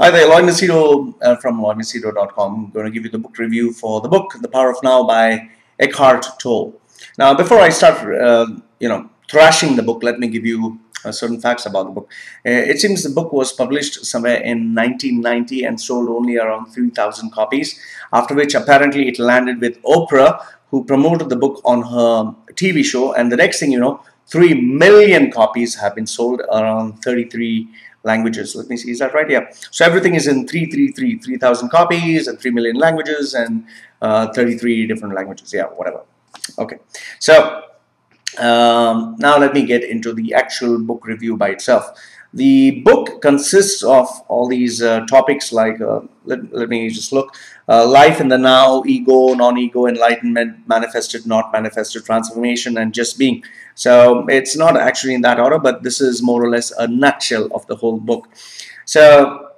Hi there, Loy Machedo from loymachedo.com. I'm going to give you the book review for the book, The Power of Now by Echkart Tolle. Now, before I start, thrashing the book, let me give you certain facts about the book. It seems the book was published somewhere in 1990 and sold only around 3,000 copies, after which apparently it landed with Oprah, who promoted the book on her TV show, and the next thing you know, 3 million copies have been sold around 33 languages. Let me see, is that right? Yeah. So everything is in 3,000 copies and 3 million languages and 33 different languages. Yeah, whatever. Okay. So now let me get into the actual book review by itself. The book consists of all these topics like, let me just look, life in the now, ego, non-ego, enlightenment, manifested, not manifested, transformation, and just being. So it's not actually in that order, but this is more or less a nutshell of the whole book. So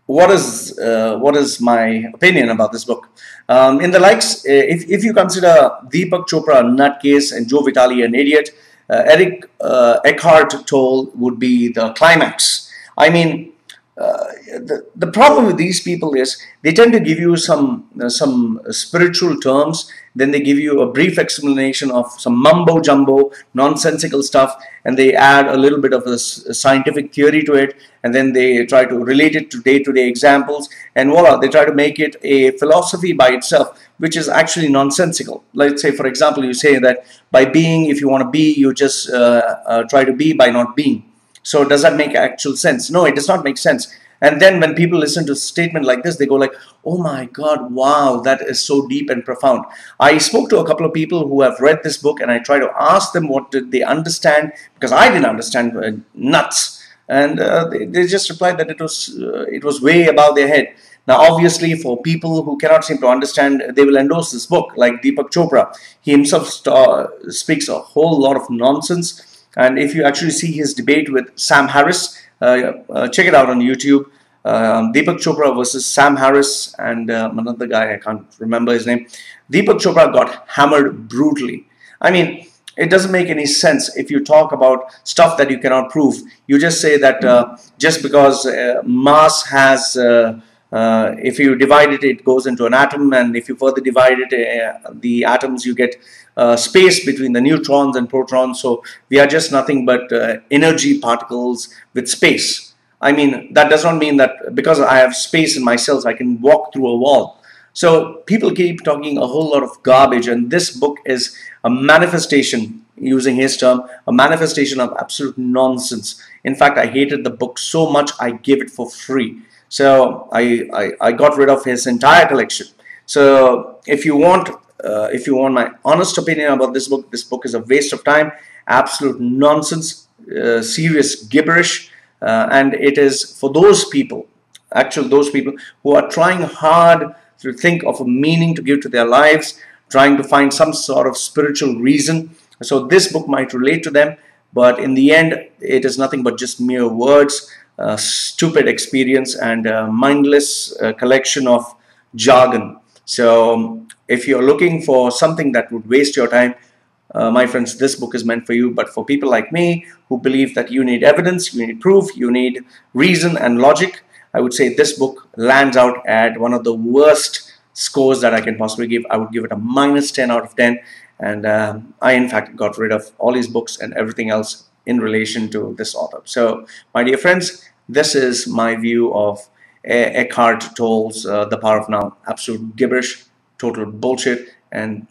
what is my opinion about this book? In the likes, if you consider Deepak Chopra a nutcase and Joe Vitale an idiot, Echkart Tolle would be the climax. I mean, the problem with these people is they tend to give you some spiritual terms, then they give you a brief explanation of some mumbo jumbo nonsensical stuff, and they add a little bit of a scientific theory to it, and then they try to relate it to day-to-day examples, and voila, they try to make it a philosophy by itself, which is actually nonsensical. Let's say, for example, you say that by being, if you want to be, you just try to be by not being. So does that make actual sense? No, it does not make sense. And then when people listen to a statement like this, they go like, oh my God, wow, that is so deep and profound. I spoke to a couple of people who have read this book, and I try to ask them what did they understand, because I didn't understand nuts. And they just replied that it was way above their head. Now, obviously, for people who cannot seem to understand, they will endorse this book, like Deepak Chopra. He himself speaks a whole lot of nonsense. And if you actually see his debate with Sam Harris, check it out on YouTube. Deepak Chopra versus Sam Harris and another guy, I can't remember his name. Deepak Chopra got hammered brutally. I mean, it doesn't make any sense if you talk about stuff that you cannot prove. You just say that just because mass has, if you divide it, it goes into an atom, and if you further divide it, the atoms, you get space between the neutrons and protons. So we are just nothing but energy particles with space. I mean, that does not mean that because I have space in my cells, I can walk through a wall. So people keep talking a whole lot of garbage, and this book is a manifestation, using his term, a manifestation of absolute nonsense. In fact, I hated the book so much, I gave it for free. So I got rid of his entire collection. So if you want my honest opinion about this book is a waste of time, absolute nonsense, serious gibberish, and it is for those people, those people who are trying hard to think of a meaning to give to their lives, trying to find some sort of spiritual reason. So this book might relate to them, but in the end, it is nothing but just mere words, stupid experience, and mindless collection of jargon. So if you're looking for something that would waste your time, my friends, this book is meant for you. But for people like me who believe that you need evidence, you need proof, you need reason and logic, I would say this book lands out at one of the worst scores that I can possibly give. I would give it a -10 out of 10. And I, in fact, got rid of all his books and everything else in relation to this author. So, my dear friends, this is my view of Echkart Tolle's The Power of Now. Absolute gibberish, total bullshit, and